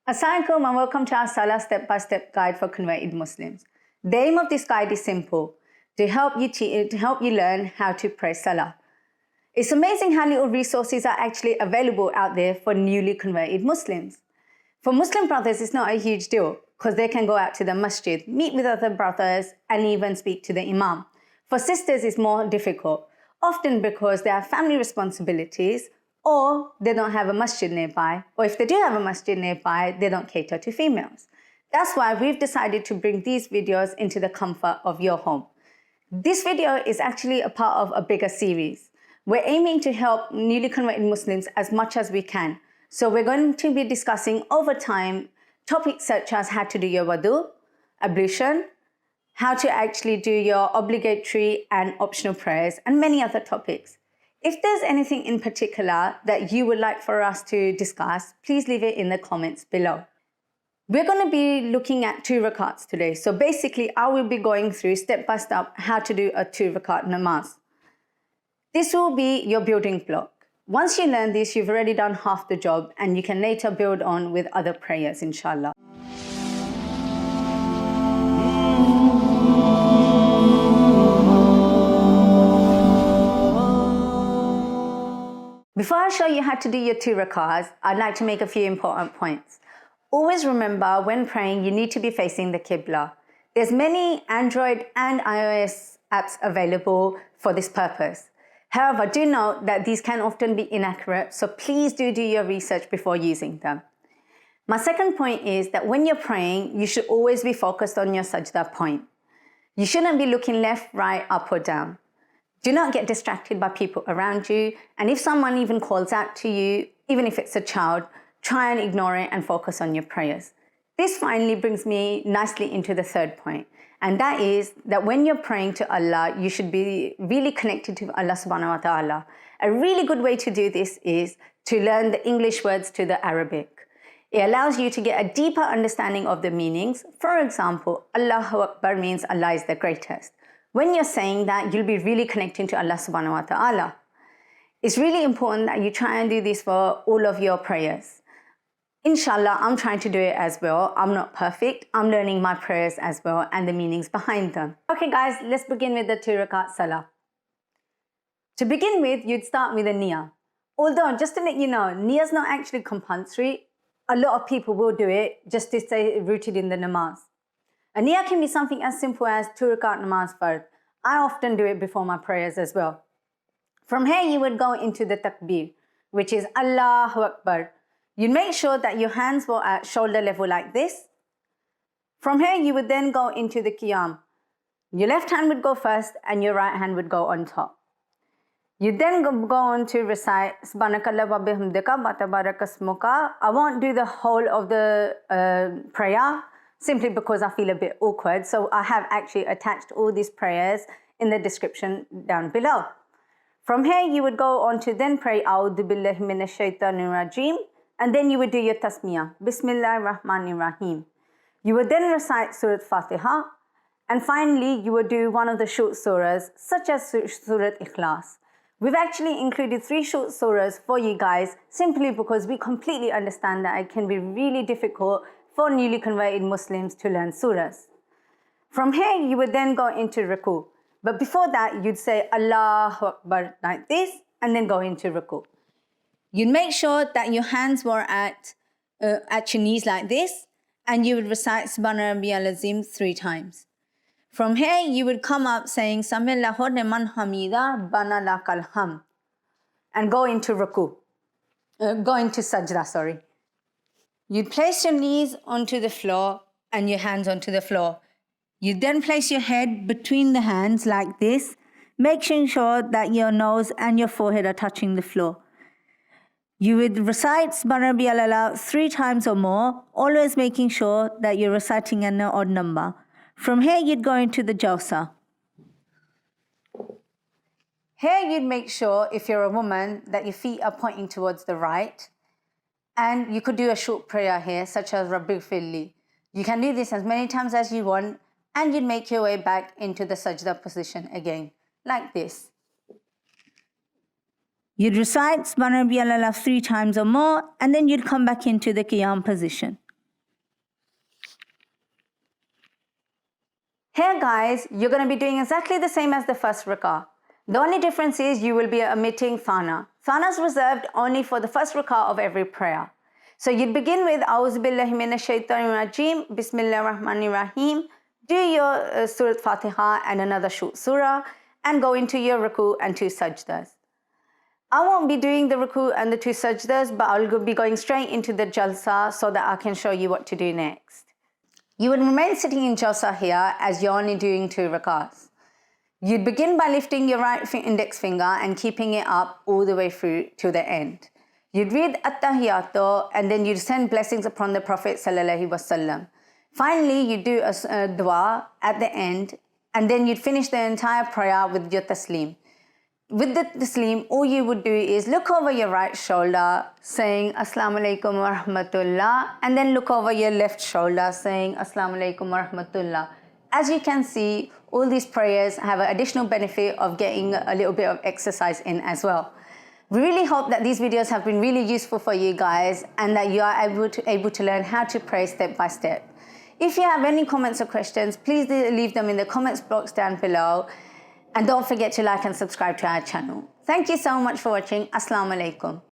Assalamualaikum and welcome to our Salah step-by-step guide for converted Muslims. The aim of this guide is simple, to help you learn how to pray Salah. It's amazing how little resources are actually available out there for newly converted Muslims. For Muslim brothers, it's not a huge deal because they can go out to the masjid, meet with other brothers and even speak to the imam. For sisters, it's more difficult, often because they have family responsibilities or they don't have a masjid nearby, or if they do have a masjid nearby, they don't cater to females. That's why we've decided to bring these videos into the comfort of your home. This video is actually a part of a bigger series. We're aiming to help newly converted Muslims as much as we can. So we're going to be discussing over time topics such as how to do your wudu, ablution, how to actually do your obligatory and optional prayers, and many other topics. If there's anything in particular that you would like for us to discuss, please leave it in the comments below. We're going to be looking at 2 rakats today. So basically, I will be going through step by step how to do a 2 rakat namaz. This will be your building block. Once you learn this, you've already done half the job and you can later build on with other prayers, inshallah. Before I show you how to do your 2 rakats, I'd like to make a few important points. Always remember, when praying, you need to be facing the Qibla. There's many Android and iOS apps available for this purpose. However, do note that these can often be inaccurate, so please do your research before using them. My second point is that when you're praying, you should always be focused on your sajda point. You shouldn't be looking left, right, up or down. Do not get distracted by people around you, and if someone even calls out to you, even if it's a child, try and ignore it and focus on your prayers. This finally brings me nicely into the third point, and that is that when you're praying to Allah, you should be really connected to Allah subhanahu wa ta'ala. A really good way to do this is to learn the English words to the Arabic. It allows you to get a deeper understanding of the meanings. For example, Allahu Akbar means Allah is the greatest. When you're saying that, you'll be really connecting to Allah subhanahu wa ta'ala. It's really important that you try and do this for all of your prayers. Inshallah, I'm trying to do it as well. I'm not perfect. I'm learning my prayers as well and the meanings behind them. Okay guys, let's begin with the 2 rakat salah. To begin with, you'd start with a niyyah. Although, just to let you know, niyyah is not actually compulsory. A lot of people will do it just to stay rooted in the namaz. A niyyah can be something as simple as 2 rakat namaz fard. I often do it before my prayers as well. From here, you would go into the takbir, which is Allahu Akbar. You'd make sure that your hands were at shoulder level like this. From here, you would then go into the qiyam. Your left hand would go first and your right hand would go on top. You then go on to recite Subhanakallah wa bihamdika wa tabarakasmuka. I won't do the whole of the prayer, simply because I feel a bit awkward. So I have actually attached all these prayers in the description down below. From here, you would go on to then pray A'udhu billahi minash shaitanir rajim, and then you would do your tasmiyah, Bismillahir Rahmanir Rahim. You would then recite Surat Fatiha, and finally, you would do one of the short surahs, such as Surat Ikhlas. We've actually included 3 short surahs for you guys, simply because we completely understand that it can be really difficult for newly converted Muslims to learn surahs. From here, you would then go into ruku. But before that, you'd say Allahu Akbar like this, and then go into ruku. You'd make sure that your hands were at your knees like this, and you would recite Subhana Rabbiyal Azim 3 times. From here, you would come up saying Sami Allahu liman hamida bana lakal ham, and go into ruku. Go into sajda, sorry. You'd place your knees onto the floor and your hands onto the floor. You then place your head between the hands like this, making sure that your nose and your forehead are touching the floor. You would recite Subhana Rabbiyal A'la 3 times or more, always making sure that you're reciting an odd number. From here, you'd go into the jalsa. Here, you'd make sure, if you're a woman, that your feet are pointing towards the right. And you could do a short prayer here, such as Rabbi Filli. You can do this as many times as you want, and you'd make your way back into the sajda position again, like this. You'd recite Subhana Rabbiyal A'la 3 times or more, and then you'd come back into the qiyam position. Here guys, you're going to be doing exactly the same as the first rak'ah. The only difference is you will be omitting thana. Thana is reserved only for the first rak'ah of every prayer. So you'd begin with A'udhu billahi minash shaitanir rajeem, Bismillahir Rahmanir Rahim, do your Surah Fatiha and another short surah, and go into your ruku and 2 sajdas. I won't be doing the ruku and the 2 sajdas, but I'll be going straight into the jalsa so that I can show you what to do next. You would remain sitting in jalsa here as you're only doing 2 rak'ahs. You'd begin by lifting your right index finger and keeping it up all the way through to the end. You'd read at-tahiyatu and then you'd send blessings upon the Prophet sallallahu alaihi wasallam. Finally, you do a dua at the end, and then you'd finish the entire prayer with your taslim. With the taslim, all you would do is look over your right shoulder saying Assalamu alaikum wa rahmatullah, and then look over your left shoulder saying Assalamu alaikum wa rahmatullah. As you can see, all these prayers have an additional benefit of getting a little bit of exercise in as well. We really hope that these videos have been really useful for you guys and that you are able to learn how to pray step by step. If you have any comments or questions, please leave them in the comments box down below. And don't forget to like and subscribe to our channel. Thank you so much for watching. Assalamu alaikum.